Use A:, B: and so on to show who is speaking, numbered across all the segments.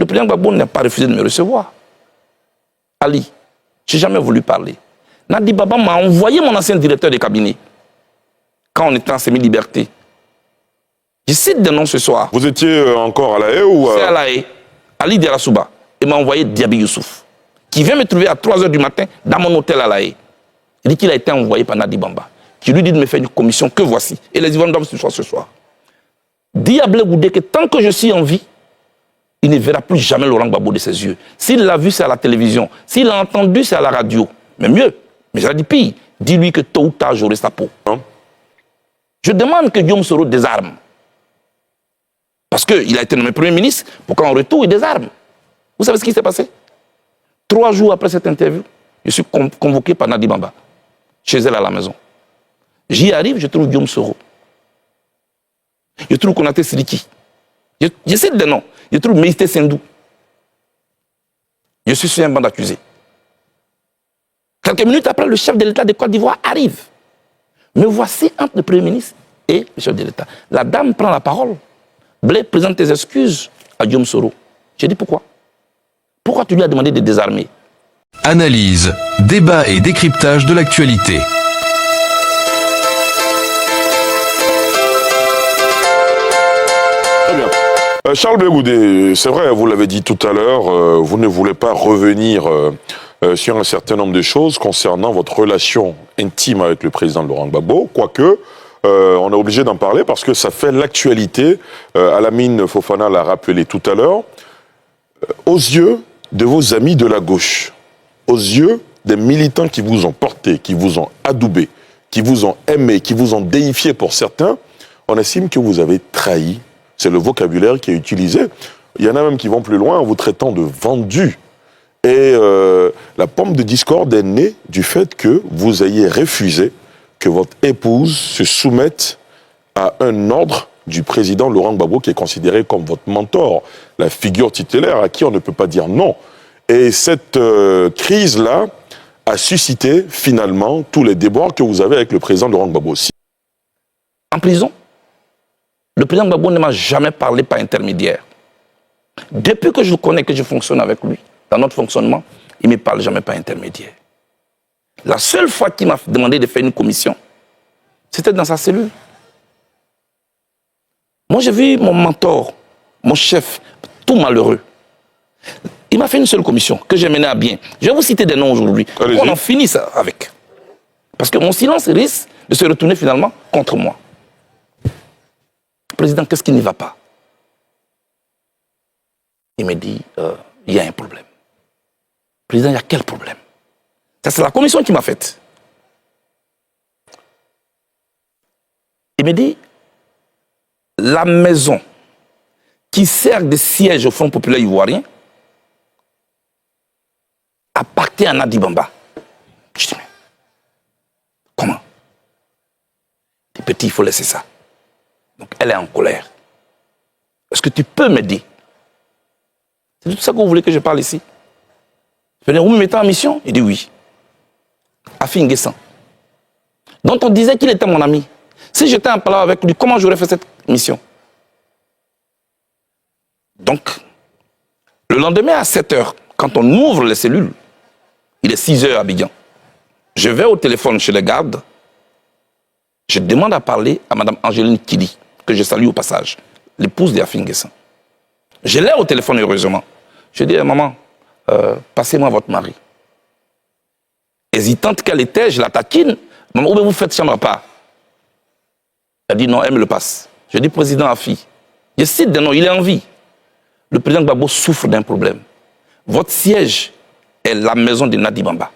A: Le président Gbagbo n'a pas refusé de me recevoir. Ali, je n'ai jamais voulu parler. Nadi Baba m'a envoyé mon ancien directeur de cabinet quand on était en semi-liberté. Je cite des noms ce soir.
B: Vous étiez encore à La Haye ou
A: C'est à La Haye, Ali Diarasouba. Il m'a envoyé Diaby Youssouf, qui vient me trouver à 3 h du matin dans mon hôtel à La Haye. Il dit qu'il a été envoyé par Nadi Bamba, qui lui dit de me faire une commission que voici. Et les Ivoiriens doivent se voir ce soir. Dis à Blé Goudé que tant que je suis en vie, il ne verra plus jamais Laurent Gbagbo de ses yeux. S'il l'a vu, c'est à la télévision. S'il l'a entendu, c'est à la radio. Mais mieux, mais j'ai dit pire, dis-lui que tôt ou tard, j'aurai sa peau. Je demande que Guillaume Soro désarme. Parce qu'il a été nommé Premier ministre, pour qu'en retour, il désarme. Vous savez ce qui s'est passé? 3 jours après cette interview, je suis convoqué par Nadi Bamba, chez elle à la maison. J'y arrive, je trouve Guillaume Soro. Je trouve Konaté Siliki. Je cite des noms. Je trouve Méïté Sendou. Je suis sur un banc d'accusés. Quelques minutes après, le chef de l'État de Côte d'Ivoire arrive. Me voici entre le Premier ministre et le chef de l'État. La dame prend la parole. Blé présente tes excuses à Guillaume Soro. J'ai dit pourquoi? Pourquoi tu lui as demandé de désarmer?
C: Analyse, débat et décryptage de l'actualité.
B: Très bien. Charles Blé Goudé, c'est vrai, vous l'avez dit tout à l'heure, vous ne voulez pas revenir sur un certain nombre de choses concernant votre relation intime avec le président Laurent Gbagbo, quoique on est obligé d'en parler parce que ça fait l'actualité. Alamine Fofana l'a rappelé tout à l'heure. Aux yeux de vos amis de la gauche, aux yeux des militants qui vous ont porté, qui vous ont adoubé, qui vous ont aimé, qui vous ont déifié pour certains, on estime que vous avez trahi. C'est le vocabulaire qui est utilisé. Il y en a même qui vont plus loin en vous traitant de vendus. Et la pomme de discorde est née du fait que vous ayez refusé que votre épouse se soumette à un ordre du président Laurent Gbagbo qui est considéré comme votre mentor, la figure tutélaire à qui on ne peut pas dire non. Et cette crise-là a suscité finalement tous les déboires que vous avez avec le président Laurent Gbagbo.
A: En prison, le président Gbagbo ne m'a jamais parlé par intermédiaire. Depuis que je le connais, que je fonctionne avec lui, dans notre fonctionnement, il ne me parle jamais par intermédiaire. La seule fois qu'il m'a demandé de faire une commission, c'était dans sa cellule. Moi, j'ai vu mon mentor, mon chef, tout malheureux. Il m'a fait une seule commission que j'ai menée à bien. Je vais vous citer des noms aujourd'hui. On en finit ça avec. Parce que mon silence risque de se retourner finalement contre moi. Président, qu'est-ce qui n'y va pas? Il me dit, il y a un problème. Président, il y a quel problème? Ça, c'est la commission qui m'a faite. Il me dit, la maison qui sert de siège au Front populaire ivoirien appartient à Nadi Bamba. Je dis, mais comment? Il dit, petit, il faut laisser ça. Donc, elle est en colère. Est-ce que tu peux m'aider? C'est tout ça que vous voulez que je parle ici? Je dis, vous me mettez en mission? Il dit oui. Afi Nguessan, dont on disait qu'il était mon ami. Si j'étais en parlant avec lui, comment j'aurais fait cette mission? Donc, le lendemain à 7 h, quand on ouvre les cellules, il est 6 h à Abidjan. Je vais au téléphone chez les gardes. Je demande à parler à Mme Angéline Kili, que je salue au passage, l'épouse d'Afi Nguessan. Je l'ai au téléphone, heureusement. Je dis, maman, passez-moi votre mari. Hésitante qu'elle était, je la taquine. Maman, où vous faites chambre à part? Elle dit non, elle me le passe. Je dis, président Afi, je cite des noms, il est en vie. Le président Gbagbo souffre d'un problème. Votre siège est la maison de Nadi Bamba.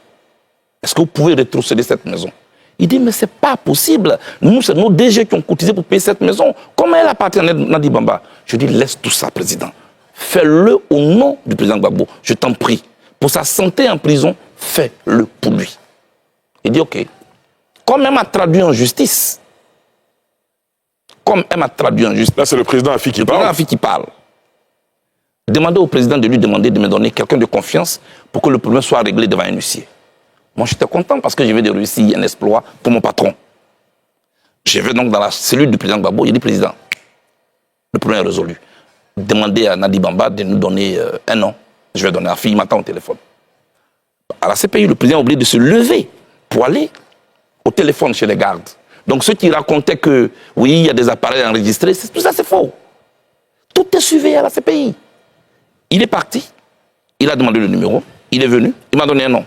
A: Est-ce que vous pouvez rétrocéder cette maison? Il dit, mais ce n'est pas possible. Nous, c'est nos DG qui ont cotisé pour payer cette maison. Comment elle appartient à Nadi Bamba? Je dis, laisse tout ça, président. Fais-le au nom du président Gbagbo. Je t'en prie. Pour sa santé en prison, fais-le pour lui. Il dit, ok. Comme elle m'a traduit en justice, là, c'est le président Afi qui parle. Le président Afi qui parle. Demandez au président de lui demander de me donner quelqu'un de confiance pour que le problème soit réglé devant un huissier. Moi, j'étais content parce que je vais de réussir un exploit pour mon patron. Je vais donc dans la cellule du président Gbagbo. Il dit, président, le problème est résolu. demandé à Nadi Bamba de nous donner un nom. Je vais donner à la fille, il m'attend au téléphone. À la CPI, le président a oublié de se lever pour aller au téléphone chez les gardes. Donc ceux qui racontaient que, oui, il y a des appareils enregistrés, tout ça c'est faux. Tout est suivi à la CPI. Il est parti, il a demandé le numéro, il est venu, il m'a donné un nom.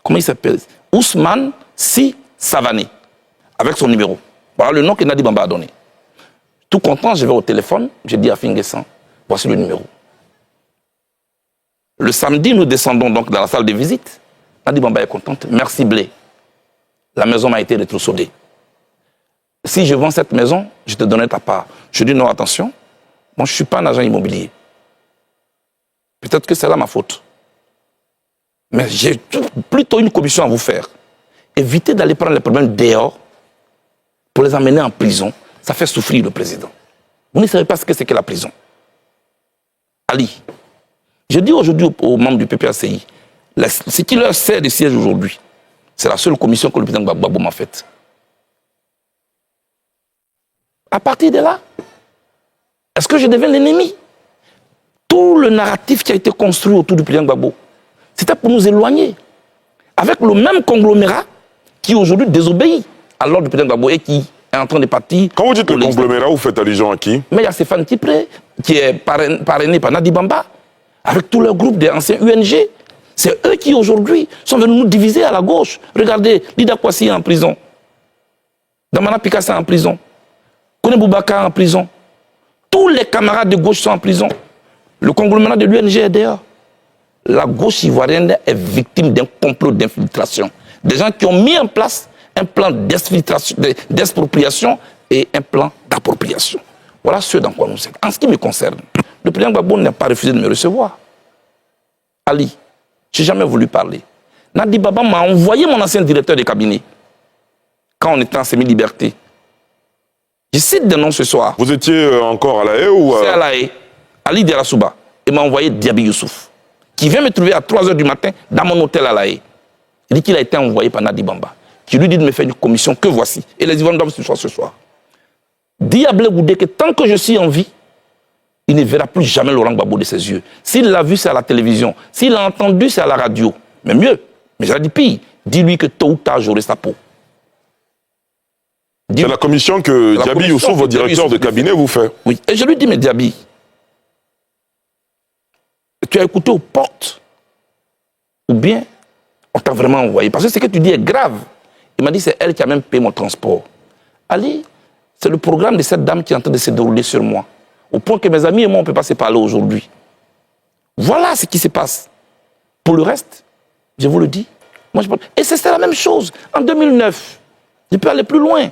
A: Comment il s'appelle? Ousmane Si Savané, avec son numéro. Voilà le nom que Nadi Bamba a donné. Tout content, je vais au téléphone, je dis à Finguessan, voici le numéro. Le samedi, nous descendons donc dans la salle de visite. Nadi Bamba est contente. Merci Blé. La maison m'a été rétrocédée. Si je vends cette maison, je te donnerai ta part. Je dis non, attention, moi je ne suis pas un agent immobilier. Peut-être que c'est là ma faute. Mais j'ai plutôt une commission à vous faire. Évitez d'aller prendre les problèmes dehors pour les amener en prison. Ça fait souffrir le président. Vous ne savez pas ce que c'est que la prison. Ali, je dis aujourd'hui aux membres du PPACI, ce qui leur sert de siège aujourd'hui, c'est la seule commission que le président Gbagbo m'a faite. À partir de là, est-ce que je deviens l'ennemi? Tout le narratif qui a été construit autour du président Gbagbo, c'était pour nous éloigner. Avec le même conglomérat qui aujourd'hui désobéit à l'ordre du président Gbagbo et qui est en train de partir.
B: Quand vous dites le conglomérat, vous faites allusion à qui?
A: Mais il y a Stéphane Tipré, qui est parrainé par Nadi Bamba, avec tout leur groupe des anciens UNG. C'est eux qui aujourd'hui sont venus nous diviser à la gauche. Regardez, Lida Kwasi est en prison. Damana Pikasa est en prison. Kone Boubaka est en prison. Tous les camarades de gauche sont en prison. Le conglomérat de l'UNG est dehors. La gauche ivoirienne est victime d'un complot d'infiltration. Des gens qui ont mis en place un plan d'expropriation et un plan d'appropriation. Voilà ce dans quoi nous sommes. En ce qui me concerne, le président Gbagbo n'a pas refusé de me recevoir. Ali, je n'ai jamais voulu parler. Nadi Bamba m'a envoyé mon ancien directeur de cabinet quand on était en semi-liberté. Je cite des noms ce soir.
B: Vous étiez encore à La Haye ou
A: C'est à La Haye, Ali Diarasouba. Il m'a envoyé Diaby Youssouf, qui vient me trouver à 3h du matin dans mon hôtel à La Haye. Il dit qu'il a été envoyé par Nadi Bamba, qui lui dit de me faire une commission que voici. Et les Ivoiriens doivent ce soir. Dis à Blé Goudé que tant que je suis en vie, il ne verra plus jamais Laurent Gbagbo de ses yeux. S'il l'a vu, c'est à la télévision. S'il l'a entendu, c'est à la radio. Mais mieux, mais j'aurais dit pire, dis-lui que tôt ou tard, j'aurai sa peau.
B: C'est la commission que Diaby Youssouf, votre directeur de cabinet, vous fait.
A: Oui, et je lui dis, mais Diaby, tu as écouté aux portes ou bien on t'a vraiment envoyé? Parce que ce que tu dis est grave. Il m'a dit, c'est elle qui a même payé mon transport. Ali, c'est le programme de cette dame qui est en train de se dérouler sur moi. Au point que mes amis et moi, on ne peut pas se parler aujourd'hui. Voilà ce qui se passe. Pour le reste, je vous le dis. Moi, et c'est la même chose. En 2009, je peux aller plus loin.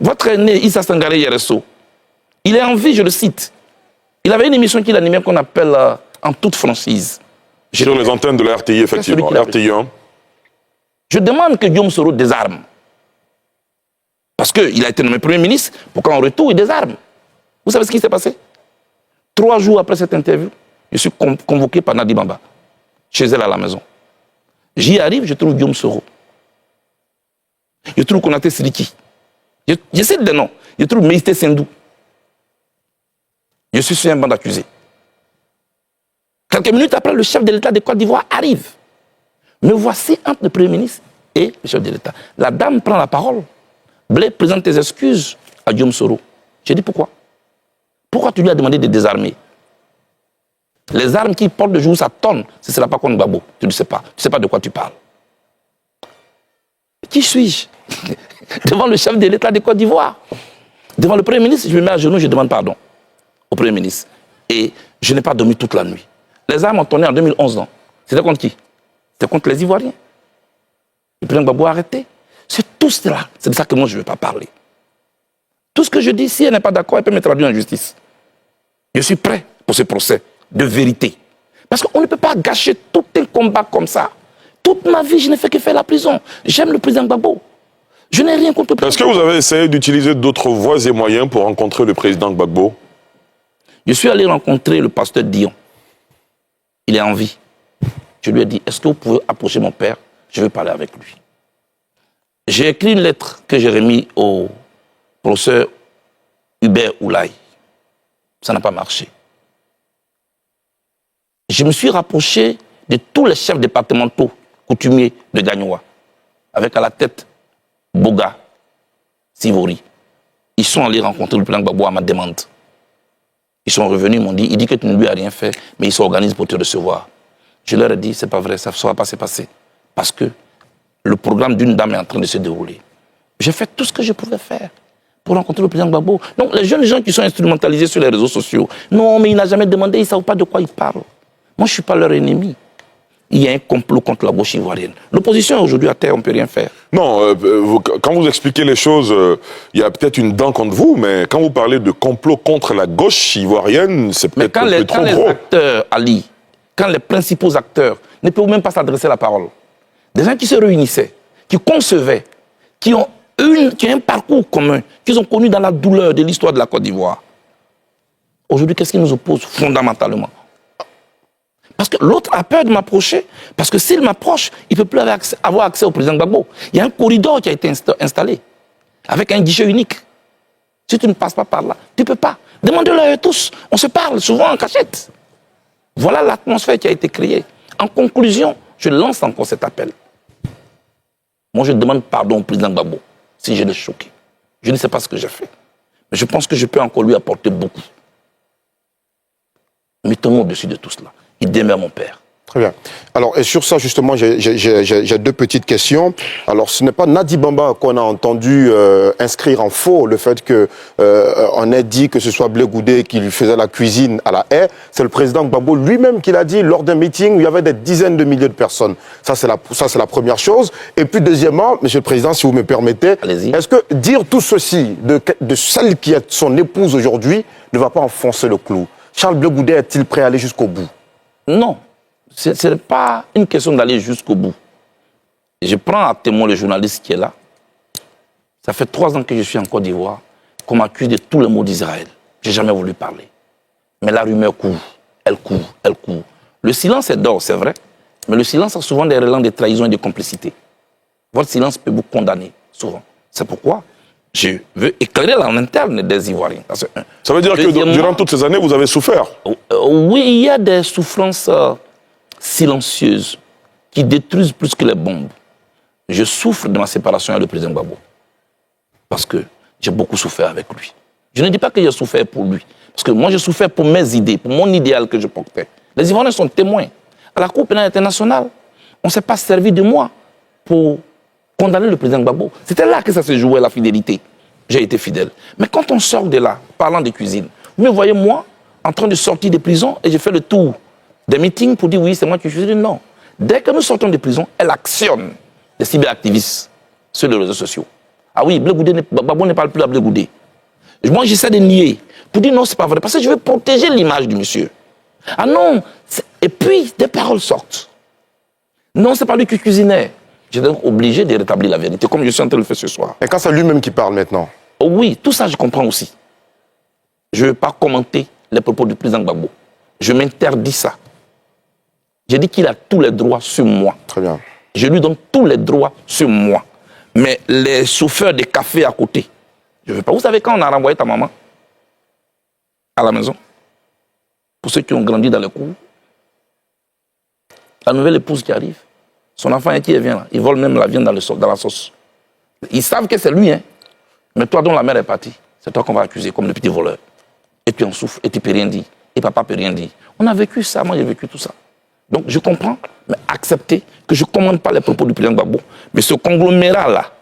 A: Votre aîné, Issa Sangaré Yereso, il est en vie, je le cite. Il avait une émission qu'il animait qu'on appelle En toute franchise.
B: Sur les antennes de la RTI, effectivement. RTI 1.
A: Je demande que Guillaume Soro désarme. Parce qu'il a été nommé Premier ministre pour qu'en retour, il désarme. Vous savez ce qui s'est passé? 3 jours après cette interview, je suis convoqué par Nadi Bamba, chez elle à la maison. J'y arrive, je trouve Guillaume Soro. Je trouve Konaté Siliki. Je cite des noms. Je trouve Méïté Sendou. Je suis sur un banc d'accusés. Quelques minutes après, le chef de l'État de Côte d'Ivoire arrive. Me voici entre le Premier ministre et le chef de l'État. La dame prend la parole. Blé, présente tes excuses à Guillaume Soro. J'ai dit pourquoi? Pourquoi tu lui as demandé de désarmer? Les armes qu'il porte de jour, ça tonne. Ce ne sera pas contre Gbagbo. Tu ne sais pas. Tu ne sais pas de quoi tu parles. Qui suis-je? Devant le chef de l'État de Côte d'Ivoire. Devant le Premier ministre, je me mets à genoux, je demande pardon au Premier ministre. Et je n'ai pas dormi toute la nuit. Les armes ont tourné en 2011, non? C'était contre qui? C'était contre les Ivoiriens. Le président Gbagbo a arrêté. C'est tout cela. C'est de ça que moi, je ne veux pas parler. Tout ce que je dis, si elle n'est pas d'accord, elle peut me traduire en justice. Je suis prêt pour ce procès de vérité. Parce qu'on ne peut pas gâcher tout un combat comme ça. Toute ma vie, je n'ai fait que faire la prison. J'aime le président Gbagbo. Je n'ai rien contre le président.
B: Est-ce que vous avez essayé d'utiliser d'autres voies et moyens pour rencontrer le président Gbagbo?
A: Je suis allé rencontrer le pasteur Dion. Il est en vie. Je lui ai dit, est-ce que vous pouvez approcher mon père? Je veux parler avec lui. J'ai écrit une lettre que j'ai remise au professeur Hubert Oulaye. Ça n'a pas marché. Je me suis rapproché de tous les chefs départementaux coutumiers de Gagnoa, avec à la tête Boga, Sivori. Ils sont allés rencontrer le président Gbagbo à ma demande. Ils sont revenus, ils m'ont dit, il dit que tu ne lui as rien fait, mais il s'organise pour te recevoir. Je leur ai dit, c'est pas vrai, ça ne sera pas se passer. Parce que le programme d'une dame est en train de se dérouler. J'ai fait tout ce que je pouvais faire pour rencontrer le président Gbagbo. Donc les jeunes gens qui sont instrumentalisés sur les réseaux sociaux, non, mais il n'a jamais demandé, ils ne savent pas de quoi ils parlent. Moi, je ne suis pas leur ennemi. Il y a un complot contre la gauche ivoirienne. L'opposition aujourd'hui à terre, on ne peut rien faire.
B: Non, quand vous expliquez les choses, il y a peut-être une dent contre vous, mais quand vous parlez de complot contre la gauche ivoirienne, c'est peut-être un peu trop gros.
A: Quand les acteurs, Ali, quand les principaux acteurs ne peuvent même pas s'adresser la parole, des gens qui se réunissaient, qui concevaient, qui ont un parcours commun, qu'ils ont connu dans la douleur de l'histoire de la Côte d'Ivoire. Aujourd'hui, qu'est-ce qui nous oppose fondamentalement? Parce que l'autre a peur de m'approcher, parce que s'il m'approche, il ne peut plus avoir accès au président Gbagbo. Il y a un corridor qui a été installé, avec un guichet unique. Si tu ne passes pas par là, tu ne peux pas. Demandez-le à eux tous. On se parle souvent en cachette. Voilà l'atmosphère qui a été créée. En conclusion, je lance encore cet appel. Moi, je demande pardon au président Gbagbo si je l'ai choqué. Je ne sais pas ce que j'ai fait. Mais je pense que je peux encore lui apporter beaucoup. Mettons-nous au-dessus de tout cela. Il demeure mon père.
D: Très bien. Alors, et sur ça, justement, j'ai deux petites questions. Alors, ce n'est pas Nadi Bamba qu'on a entendu inscrire en faux le fait qu'on ait dit que ce soit Blé Goudé qui lui faisait la cuisine à la haie. C'est le président Gbagbo lui-même qui l'a dit lors d'un meeting où il y avait des dizaines de milliers de personnes. Ça, c'est la première chose. Et puis, deuxièmement, Monsieur le Président, si vous me permettez, est-ce que dire tout ceci de celle qui est son épouse aujourd'hui ne va pas enfoncer le clou? Charles Blé Goudé est-il prêt à aller jusqu'au bout?
A: Non, ce n'est pas une question d'aller jusqu'au bout. Je prends à témoin le journaliste qui est là. Ça fait 3 ans que je suis en Côte d'Ivoire, qu'on m'accuse de tous les maux d'Israël. Je n'ai jamais voulu parler. Mais la rumeur court, elle court, elle court. Le silence est d'or, c'est vrai, mais le silence a souvent des relents de trahison et de complicité. Votre silence peut vous condamner, souvent. C'est pourquoi je veux éclairer en interne des Ivoiriens.
B: Ça veut dire que durant toutes ces années, vous avez souffert?
A: Oui, il y a des souffrances silencieuses qui détruisent plus que les bombes. Je souffre de ma séparation avec le président Gbagbo. Parce que j'ai beaucoup souffert avec lui. Je ne dis pas que j'ai souffert pour lui. Parce que moi, j'ai souffert pour mes idées, pour mon idéal que je portais. Les Ivoiriens sont témoins. À la Cour pénale internationale, on ne s'est pas servi de moi pour condamner le président Gbagbo. C'était là que ça se jouait, la fidélité. J'ai été fidèle. Mais quand on sort de là, parlant de cuisine, vous me voyez moi en train de sortir de prison et j'ai fait le tour des meetings pour dire oui, c'est moi qui cuisine. Non. Dès que nous sortons de prison, elle actionne les cyberactivistes sur les réseaux sociaux. Ah oui, Gbagbo ne parle plus à Blé Goudé. Moi, j'essaie de nier pour dire non, c'est pas vrai. Parce que je veux protéger l'image du monsieur. Ah non. Et puis, des paroles sortent. Non, c'est pas lui qui cuisinait. J'étais donc obligé de rétablir la vérité, comme je suis en train de le faire ce soir.
D: Et quand c'est lui-même qui parle maintenant?
A: Oh oui, tout ça, je comprends aussi. Je ne veux pas commenter les propos du président Gbagbo. Je m'interdis ça. J'ai dit qu'il a tous les droits sur moi.
D: Très bien.
A: Je lui donne tous les droits sur moi. Mais les chauffeurs de café à côté, je ne veux pas. Vous savez quand on a renvoyé ta maman à la maison? Pour ceux qui ont grandi dans les cours, la nouvelle épouse qui arrive, son enfant est qui vient là. Il vole même la viande dans la sauce. Ils savent que c'est lui, hein. Mais toi dont la mère est partie, c'est toi qu'on va accuser comme le petit voleur. Et tu en souffres, et tu ne peux rien dire. Et papa ne peut rien dire. On a vécu ça, moi j'ai vécu tout ça. Donc je comprends, mais acceptez que je ne commande pas les propos du président Gbagbo. Mais ce conglomérat-là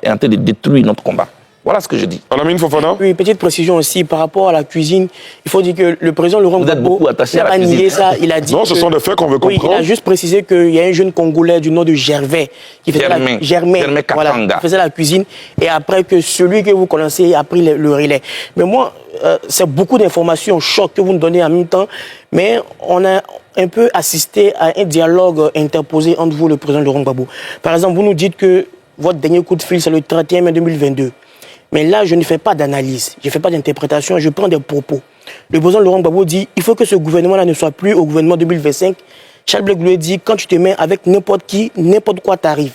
A: est en train de détruire notre combat. Voilà ce que je dis.
B: Alamine Fofana.
E: Oui, petite précision aussi par rapport à la cuisine. Il faut dire que le président Laurent Gbagbo n'a pas nié ça. Il a dit
B: non, ce sont des faits qu'on veut comprendre.
E: Oui, il a juste précisé qu'il y a un jeune Congolais du nom de Gervais qui faisait qui faisait la cuisine. Et après que celui que vous connaissez a pris le relais. Mais moi, c'est beaucoup d'informations choc que vous nous donnez en même temps. Mais on a un peu assisté à un dialogue interposé entre vous et le président Laurent Gbagbo. Par exemple, vous nous dites que votre dernier coup de fil, c'est le 31 mai 2022. Mais là, je ne fais pas d'analyse, je ne fais pas d'interprétation, je prends des propos. Le président Laurent Gbagbo dit il faut que ce gouvernement-là ne soit plus au gouvernement 2025. Charles Blé Goudé dit quand tu te mets avec n'importe qui, n'importe quoi t'arrive.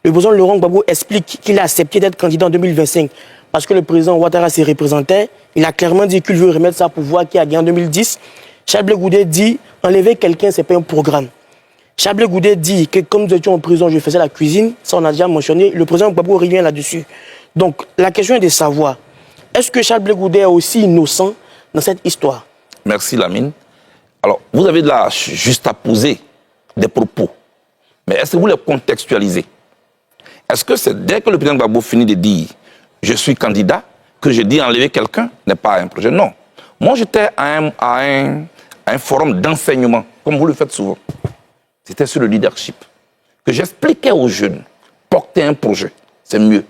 E: Le président Laurent Gbagbo explique qu'il a accepté d'être candidat en 2025 parce que le président Ouattara s'y représentait. Il a clairement dit qu'il veut remettre sa pouvoir qui a gagné en 2010. Charles Blé Goudé dit enlever quelqu'un, ce n'est pas un programme. Charles Blé Goudé dit que comme nous étions en prison, je faisais la cuisine. Ça, on a déjà mentionné. Le président Gbagbo revient là-dessus. Donc, la question est de savoir, est-ce que Charles Blé Goudé est aussi innocent dans cette histoire?
A: Merci, Lamine. Alors, vous avez là juste à poser des propos. Mais est-ce que vous les contextualisez? Est-ce que c'est dès que le président Gbagbo finit de dire « je suis candidat » que je dis enlever quelqu'un n'est pas un projet? Non. Moi, j'étais à un forum d'enseignement, comme vous le faites souvent. C'était sur le leadership. Que j'expliquais aux jeunes, porter un projet, c'est mieux.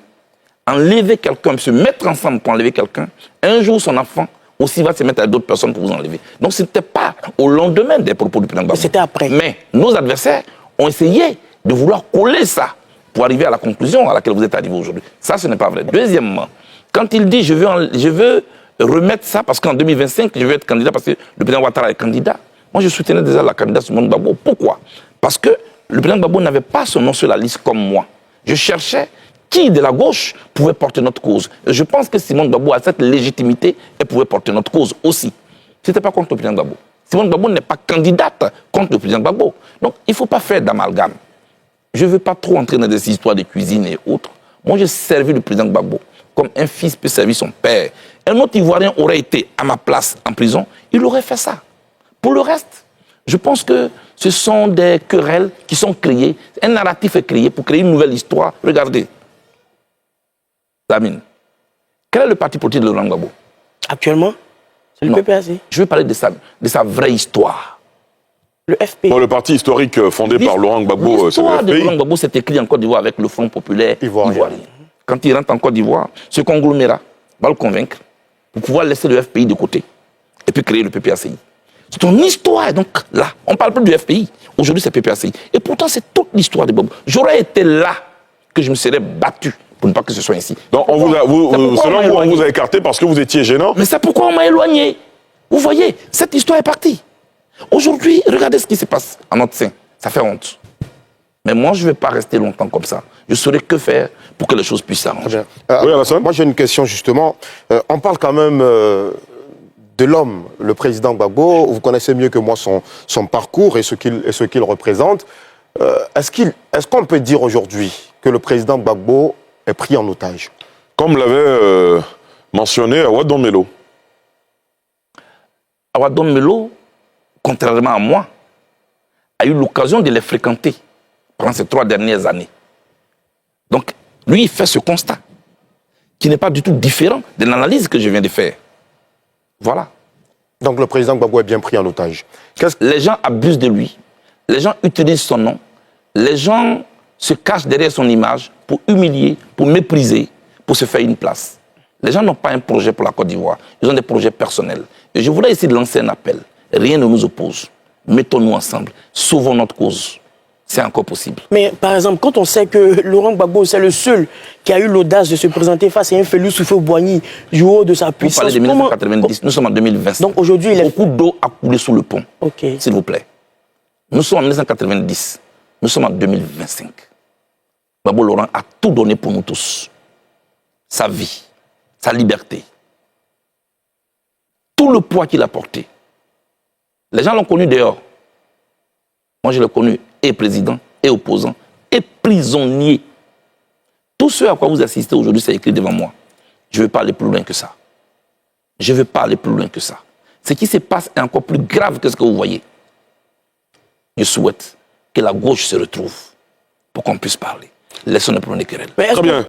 A: Enlever quelqu'un, se mettre ensemble pour enlever quelqu'un, un jour son enfant aussi va se mettre avec d'autres personnes pour vous enlever. Donc ce n'était pas au lendemain des propos du président Gbagbo.
E: C'était après.
A: Mais nos adversaires ont essayé de vouloir coller ça pour arriver à la conclusion à laquelle vous êtes arrivé aujourd'hui. Ça, ce n'est pas vrai. Deuxièmement, quand il dit je veux remettre ça parce qu'en 2025, je veux être candidat parce que le président Ouattara est candidat. Moi, je soutenais déjà la candidature de Simone Gbagbo. Pourquoi? Parce que le président Gbagbo n'avait pas son nom sur la liste comme moi. Je cherchais qui de la gauche pouvait porter notre cause. Et je pense que Simone Gbagbo a cette légitimité et pouvait porter notre cause aussi. Ce n'était pas contre le président Gbagbo. Simone Gbagbo n'est pas candidate contre le président Gbagbo. Donc, il ne faut pas faire d'amalgame. Je ne veux pas trop entrer dans des histoires de cuisine et autres. Moi, j'ai servi le président Gbagbo comme un fils peut servir son père. Un autre Ivoirien aurait été à ma place en prison, il aurait fait ça. Pour le reste, je pense que ce sont des querelles qui sont créées. Un narratif est créé pour créer une nouvelle histoire. Regardez. Lamine, quel est le parti politique de Laurent Gbagbo?
E: Actuellement, c'est le PPAC.
A: Je veux parler de sa vraie histoire.
E: Le FPI.
B: Bon, le parti historique fondé par Laurent Gbagbo, c'est le FPI.
A: L'histoire de Laurent Gbagbo s'est écrite en Côte d'Ivoire avec le Front populaire ivoirien. Quand il rentre en Côte d'Ivoire, ce conglomérat va le convaincre pour pouvoir laisser le FPI de côté et puis créer le PPACI. Ton histoire est donc là. On ne parle plus du FPI. Aujourd'hui, c'est PPACI. Et pourtant, c'est toute l'histoire de Gbagbo. J'aurais été là que je me serais battu pour ne pas que ce soit ainsi.
B: Donc, selon vous, on vous a écarté parce que vous étiez gênant.
A: Mais c'est pourquoi on m'a éloigné. Vous voyez, cette histoire est partie. Aujourd'hui, regardez ce qui se passe en notre sein. Ça fait honte. Mais moi, je ne vais pas rester longtemps comme ça. Je saurais que faire pour que les choses puissent s'arranger.
B: Oui, Alassane.
D: Moi, j'ai une question, justement. On parle quand même de l'homme, le président Gbagbo. Vous connaissez mieux que moi son parcours et ce qu'il représente. Est-ce qu'on peut dire aujourd'hui que le président Gbagbo est pris en otage?
B: Comme l'avait mentionné Awa Dombello.
A: Awa Dombello, contrairement à moi, a eu l'occasion de les fréquenter pendant ces 3 dernières années. Donc, lui, il fait ce constat, qui n'est pas du tout différent de l'analyse que je viens de faire. Voilà.
D: Donc, le président Gbagbo est bien pris en otage.
A: Les gens abusent de lui, les gens utilisent son nom, les gens se cachent derrière son image pour humilier, pour mépriser, pour se faire une place. Les gens n'ont pas un projet pour la Côte d'Ivoire, ils ont des projets personnels. Et je voudrais essayer de lancer un appel. Rien ne nous oppose. Mettons-nous ensemble, sauvons notre cause. C'est encore possible.
E: Mais par exemple, quand on sait que Laurent Gbagbo, c'est le seul qui a eu l'audace de se présenter face à un Félix Houphouët-Boigny du haut de sa puissance.
A: Vous parlez de 1990, nous sommes en 2025.
E: Donc aujourd'hui,
A: beaucoup d'eau a coulé sous le pont.
E: Ok.
A: S'il vous plaît. Nous sommes en 1990, nous sommes en 2025. Gbagbo Laurent a tout donné pour nous tous. Sa vie, sa liberté. Tout le poids qu'il a porté. Les gens l'ont connu dehors. Moi, je l'ai connu et président, et opposant, et prisonnier. Tout ce à quoi vous assistez aujourd'hui, c'est écrit devant moi. Je ne veux pas aller plus loin que ça. Je ne veux pas aller plus loin que ça. Ce qui se passe est encore plus grave que ce que vous voyez. Je souhaite que la gauche se retrouve pour qu'on puisse parler. Laissons-nous prendre les querelles.
B: Très bien.